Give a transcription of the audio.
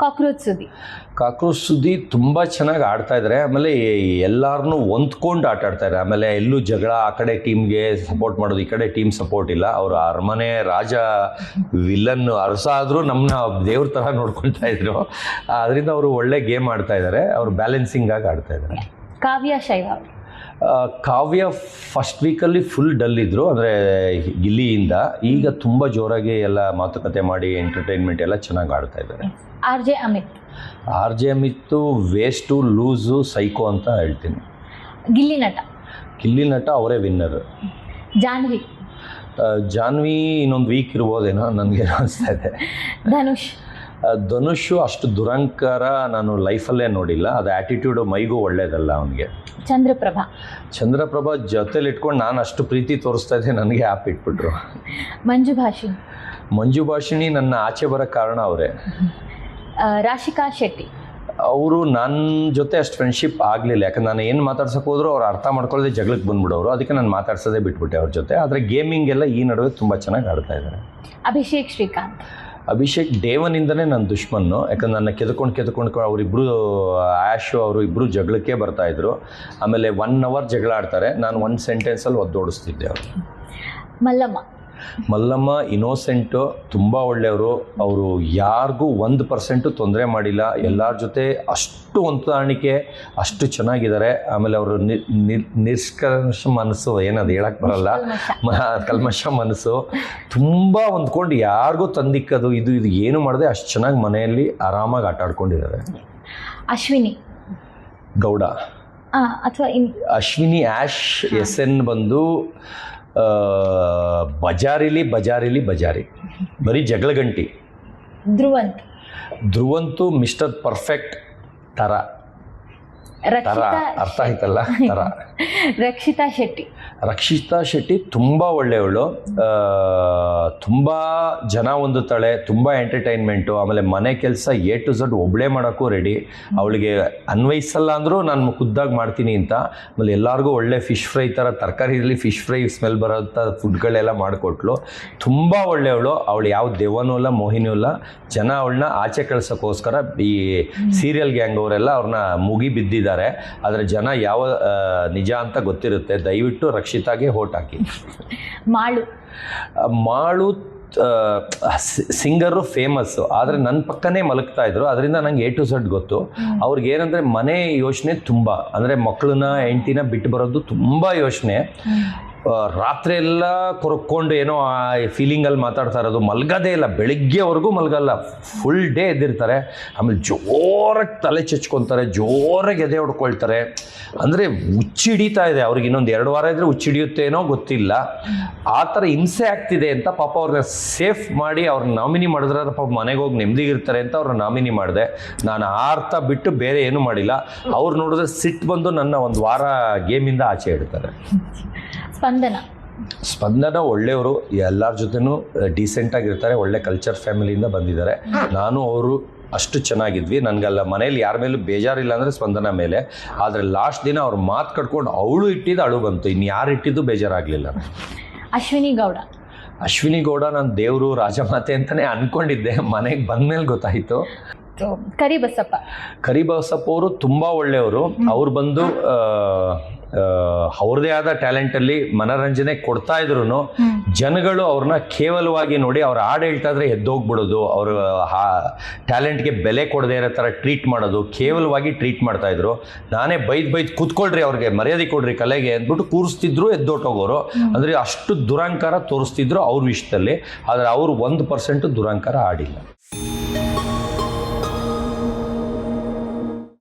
Cockroach ಸುದ್ದಿ ತುಂಬ ಚೆನ್ನಾಗಿ ಆಡ್ತಾ ಇದ್ದಾರೆ. ಆಮೇಲೆ ಎಲ್ಲರನ್ನೂ ಹೊಂದ್ಕೊಂಡು ಆಟ ಆಡ್ತಾರೆ. ಆಮೇಲೆ ಎಲ್ಲೂ ಜಗಳ, ಆ ಕಡೆ ಟೀಮ್ಗೆ ಸಪೋರ್ಟ್ ಮಾಡೋದು, ಈ ಕಡೆ ಟೀಮ್ ಸಪೋರ್ಟ್ ಇಲ್ಲ. ಅವರು ಅರಮನೆ ರಾಜ ವಿಲನ್ ಅರಸ ಆದರೂ ನಮ್ಮನ್ನ ದೇವ್ರ ಥರ ನೋಡ್ಕೊಳ್ತಾ ಇದ್ರು. ಅದರಿಂದ ಅವರು ಒಳ್ಳೆ ಗೇಮ್ ಆಡ್ತಾ ಇದ್ದಾರೆ. ಅವರು ಬ್ಯಾಲೆನ್ಸಿಂಗ್ ಆಗಿ ಆಡ್ತಾ ಇದ್ದಾರೆ. ಕಾವ್ಯ ಫಸ್ಟ್ ವೀಕಲ್ಲಿ ಫುಲ್ ಡಲ್ ಇದ್ದರು, ಅಂದರೆ ಗಿಲ್ಲಿಯಿಂದ. ಈಗ ತುಂಬ ಜೋರಾಗಿ ಎಲ್ಲ ಮಾತುಕತೆ ಮಾಡಿ ಎಂಟರ್ಟೈನ್ಮೆಂಟ್ ಎಲ್ಲ ಚೆನ್ನಾಗಿ ಆಡ್ತಾ ಇದ್ದಾರೆ. R J Amit waste, loose, psycho ಅಂತ ಹೇಳ್ತೀನಿ. ಗಿಲ್ಲಿ ನಟ ಅವರೇ ವಿನ್ನರ್. ಜಾನ್ವಿ ಇನ್ನೊಂದು ವೀಕ್ ಇರ್ಬೋದೇನೋ ನನಗೆ ಅನಿಸ್ತಾ ಇದೆ. ಧನುಷ್ ಅಷ್ಟು ದುರಂಕಾರ ನಾನು ಲೈಫಲ್ಲೇ ನೋಡಿಲ್ಲ. ಅದು ಆ್ಯಟಿಟ್ಯೂಡು ಮೈಗೂ ಒಳ್ಳೇದಲ್ಲ ಅವನಿಗೆ. ಚಂದ್ರಪ್ರಭಾ ಜೊತೆಲಿ ಇಟ್ಕೊಂಡು ನಾನು ಅಷ್ಟು ಪ್ರೀತಿ ತೋರಿಸ್ತಾ ಇದ್ದೆ, ನನಗೆ ಆ್ಯಪ್ ಇಟ್ಬಿಟ್ರು. ಮಂಜು ಭಾಷಿಣಿ ನನ್ನ ಆಚೆ ಬರೋ ಕಾರಣ ಅವರೇ. ರಾಶಿಕಾ ಶೆಟ್ಟಿ ಅವರು ನನ್ನ ಜೊತೆ ಅಷ್ಟು ಫ್ರೆಂಡ್ಶಿಪ್ ಆಗಲಿಲ್ಲ. ಯಾಕಂದ್ರೆ ನಾನು ಏನು ಮಾತಾಡ್ಸೋಕೆ ಹೋದ್ರು ಅವ್ರು ಅರ್ಥ ಮಾಡ್ಕೊಳ್ಳದೆ ಜಗಳಕ್ಕೆ ಬಂದ್ಬಿಡೋರು. ಅದಕ್ಕೆ ನಾನು ಮಾತಾಡ್ಸೋದೇ ಬಿಟ್ಬಿಟ್ಟೆ ಅವ್ರ ಜೊತೆ. ಆದರೆ ಗೇಮಿಂಗ್ ಎಲ್ಲ ಈ ನಡುವೆ ತುಂಬ ಚೆನ್ನಾಗಿ ಆಡ್ತಾ ಇದ್ದಾರೆ. ಅಭಿಷೇಕ್ ಡೇವನಿಂದನೇ ನನ್ನ ದುಶ್ಮನ್ನು. ಯಾಕಂದ್ರೆ ನನ್ನ ಕೆದ್ಕೊಂಡು ಅವರಿಬ್ಬರು ಆ್ಯಶು ಅವರು ಇಬ್ಬರು ಜಗಳಕ್ಕೆ ಬರ್ತಾಯಿದ್ರು. ಆಮೇಲೆ 1 hour ಜಗಳ ಆಡ್ತಾರೆ. ನಾನು 1 ಸೆಂಟೆನ್ಸಲ್ಲಿ ಒದ್ದೋಡಿಸ್ತಿದ್ದೆ ಅವರು. ಮಲ್ಲಮ್ಮ ಇನ್ನೋಸೆಂಟು, ತುಂಬ ಒಳ್ಳೆಯವರು. ಅವರು ಯಾರಿಗೂ 1% ತೊಂದರೆ ಮಾಡಿಲ್ಲ. ಎಲ್ಲರ ಜೊತೆ ಅಷ್ಟು ಹೊಂದಾಣಿಕೆ, ಅಷ್ಟು ಚೆನ್ನಾಗಿದ್ದಾರೆ. ಆಮೇಲೆ ಅವರು ನಿಷ್ಕಲ್ಮಶ ಮನಸ್ಸು, ಏನದು ಹೇಳಕ್ಕೆ ಬರಲ್ಲ, ಕಲ್ಮಶ ಮನಸ್ಸು. ತುಂಬ ಹೊಂದ್ಕೊಂಡು ಯಾರಿಗೂ ತಂದಿಕ್ಕದು ಇದು ಏನು ಮಾಡಿದೆ ಅಷ್ಟು ಚೆನ್ನಾಗಿ ಮನೆಯಲ್ಲಿ ಆರಾಮಾಗಿ ಆಟ ಆಡ್ಕೊಂಡಿದ್ದಾರೆ. ಅಶ್ವಿನಿ ಗೌಡ ಅಶ್ವಿನಿ ಆ್ಯಶ್ SN ಬಂದು ಬಜಾರಿ ಬರೀ ಜಗಳಗಂಟಿ. ಧ್ರುವಂತು ಮಿಸ್ಟರ್ ಪರ್ಫೆಕ್ಟ್ ಥರ ಅರ್ಥ ಆಯ್ತಲ್ಲ ಥರ. ರಕ್ಷಿತಾ ಶೆಟ್ಟಿ ತುಂಬ ಒಳ್ಳೆಯವಳು. ತುಂಬ ಜನ ಹೊಂದುತ್ತಾಳೆ, ತುಂಬ ಎಂಟರ್ಟೈನ್ಮೆಂಟು. ಆಮೇಲೆ ಮನೆ ಕೆಲಸ A to Z ಒಬ್ಬಳೇ ಮಾಡೋಕ್ಕೂ ರೆಡಿ. ಅವಳಿಗೆ ಅನ್ವಯಿಸಲ್ಲ ಅಂದರೂ ನಾನು ಖುದ್ದಾಗಿ ಮಾಡ್ತೀನಿ ಅಂತ. ಆಮೇಲೆ ಎಲ್ಲರಿಗೂ ಒಳ್ಳೆ ಫಿಶ್ ಫ್ರೈ ಥರ, ತರಕಾರಿಯಲ್ಲಿ ಫಿಶ್ ಫ್ರೈ ಸ್ಮೆಲ್ ಬರೋಂಥ ಫುಡ್ಗಳೆಲ್ಲ ಮಾಡಿಕೊಟ್ಲು. ತುಂಬ ಒಳ್ಳೆಯವಳು. ಅವಳು ಯಾವ ದೆವ್ವನೂ ಇಲ್ಲ, ಮೋಹಿನಿಯೂ ಇಲ್ಲ. ಜನ ಅವಳನ್ನ ಆಚೆ ಕಳ್ಸೋಕ್ಕೋಸ್ಕರ ಈ ಸೀರಿಯಲ್ ಗ್ಯಾಂಗ್ ಅವರೆಲ್ಲ ಅವ್ರನ್ನ ಮುಗಿ ಬಿದ್ದಿದ್ದಾರೆ. ಆದರೆ ಜನ ಯಾವ ನಿಜ ಅಂತ ಗೊತ್ತಿರುತ್ತೆ. ದಯವಿಟ್ಟು ರಕ್ಷಿತಾಗೆ ಹೋಟ್ ಹಾಕಿ. ಮಾಳು ಸಿಂಗರು ಫೇಮಸ್ಸು, ಆದರೆ ನನ್ನ ಪಕ್ಕನೇ ಮಲಗ್ತಾ ಇದ್ರು. ಅದರಿಂದ ನಂಗೆ A to Z ಗೊತ್ತು. ಅವ್ರಿಗೆ ಏನಂದರೆ ಮನೆ ಯೋಚನೆ ತುಂಬ, ಅಂದರೆ ಮಕ್ಕಳನ್ನ ಹೆಂಡ್ತಿನ ಬಿಟ್ಟು ಬರೋದು ತುಂಬ ಯೋಚನೆ. ರಾತ್ರಿ ಎಲ್ಲ ಕೊರ್ಕೊಂಡು ಏನೋ ಆ ಫೀಲಿಂಗಲ್ಲಿ ಮಾತಾಡ್ತಾ ಇರೋದು. ಮಲಗೋದೇ ಇಲ್ಲ, ಬೆಳಗ್ಗೆವರೆಗೂ ಮಲಗಲ್ಲ, ಫುಲ್ ಡೇ ಎದ್ದಿರ್ತಾರೆ. ಆಮೇಲೆ ಜೋರಾಗಿ ತಲೆ ಚಚ್ಕೊತಾರೆ, ಜೋರಾಗಿ ಎದೆ ಹೊಡ್ಕೊಳ್ತಾರೆ. ಅಂದರೆ ಹುಚ್ಚಿಡಿತಾ ಇದೆ ಅವ್ರಿಗೆ. ಇನ್ನೊಂದು 2 ವಾರ ಇದ್ದರೆ ಹುಚ್ಚಿಡಿಯುತ್ತೇನೋ ಗೊತ್ತಿಲ್ಲ. ಆ ಥರ ಹಿಂಸೆ ಆಗ್ತಿದೆ ಅಂತ ಪಾಪ ಅವ್ರನ್ನ ಸೇಫ್ ಮಾಡಿ ಅವ್ರನ್ನ ನಾಮಿನಿ ಮಾಡಿದ್ರೆ ಪಾಪ ಮನೆಗೆ ಹೋಗಿ ನೆಮ್ಮದಿಗಿರ್ತಾರೆ ಅಂತ ಅವ್ರನ್ನ ನಾಮಿನಿ ಮಾಡಿದೆ. ನಾನು ಆ ಅರ್ಥ ಬಿಟ್ಟು ಬೇರೆ ಏನೂ ಮಾಡಿಲ್ಲ. ಅವ್ರು ನೋಡಿದ್ರೆ ಸಿಟ್ಟು ಬಂದು ನನ್ನ 1 ವಾರ ಗೇಮಿಂದ ಆಚೆ ಇಡ್ತಾರೆ. ಸ್ಪಂದನ ಒಳ್ಳೆಯವರು, ಎಲ್ಲರ ಜೊತೆನೂ ಡೀಸೆಂಟಾಗಿರ್ತಾರೆ. ಒಳ್ಳೆ ಕಲ್ಚರ್ ಫ್ಯಾಮಿಲಿಯಿಂದ ಬಂದಿದ್ದಾರೆ. ನಾನು ಅವರು ಅಷ್ಟು ಚೆನ್ನಾಗಿದ್ವಿ. ನನಗಲ್ಲ ಮನೇಲಿ ಯಾರ ಮೇಲೂ ಬೇಜಾರಿಲ್ಲ ಅಂದರೆ ಸ್ಪಂದನ ಮೇಲೆ. ಆದರೆ ಲಾಸ್ಟ್ ದಿನ ಅವ್ರು ಮಾತು ಕಟ್ಕೊಂಡು ಅವಳು ಇಟ್ಟಿದ್ದು ಅಳು ಬಂತು, ಇನ್ನು ಯಾರು ಇಟ್ಟಿದ್ದು ಬೇಜಾರಾಗಲಿಲ್ಲ. ಅಶ್ವಿನಿ ಗೌಡ ನಾನು ದೇವರು ರಾಜಮಾತೆ ಅಂತಲೇ ಅಂದ್ಕೊಂಡಿದ್ದೆ. ಮನೆಗೆ ಬಂದಮೇಲೆ ಗೊತ್ತಾಯಿತು. ಕರಿಬಸಪ್ಪ ಅವರು ತುಂಬ ಒಳ್ಳೆಯವರು. ಅವ್ರು ಬಂದು ಅವ್ರದೇ ಆದ ಟ್ಯಾಲೆಂಟಲ್ಲಿ ಮನೋರಂಜನೆ ಕೊಡ್ತಾ ಇದ್ರು. ಜನಗಳು ಅವ್ರನ್ನ ಕೇವಲವಾಗಿ ನೋಡಿ ಅವ್ರು ಹಾಡು ಹೇಳ್ತಾ ಇದ್ರೆ ಎದ್ದೋಗ್ಬಿಡೋದು, ಅವರು ಟ್ಯಾಲೆಂಟ್ಗೆ ಬೆಲೆ ಕೊಡದೇ ಇರೋ ಥರ ಟ್ರೀಟ್ ಮಾಡೋದು, ಕೇವಲವಾಗಿ ಟ್ರೀಟ್ ಮಾಡ್ತಾ ಇದ್ರು. ನಾನೇ ಬೈದ್ ಕೂತ್ಕೊಳ್ರಿ, ಅವ್ರಿಗೆ ಮರ್ಯಾದೆ ಕೊಡ್ರಿ ಕಲೆಗೆ ಅಂದ್ಬಿಟ್ಟು ಕೂರಿಸ್ತಿದ್ರು, ಎದ್ದೊಟ್ಟೋಗೋರು. ಅಂದರೆ ಅಷ್ಟು ದುರಂಕಾರ ತೋರಿಸ್ತಿದ್ರು ಅವ್ರ ವಿಷಯದಲ್ಲಿ. ಆದರೆ ಅವರು 1% ದುರಂಕಾರ ಆಡಿಲ್ಲ.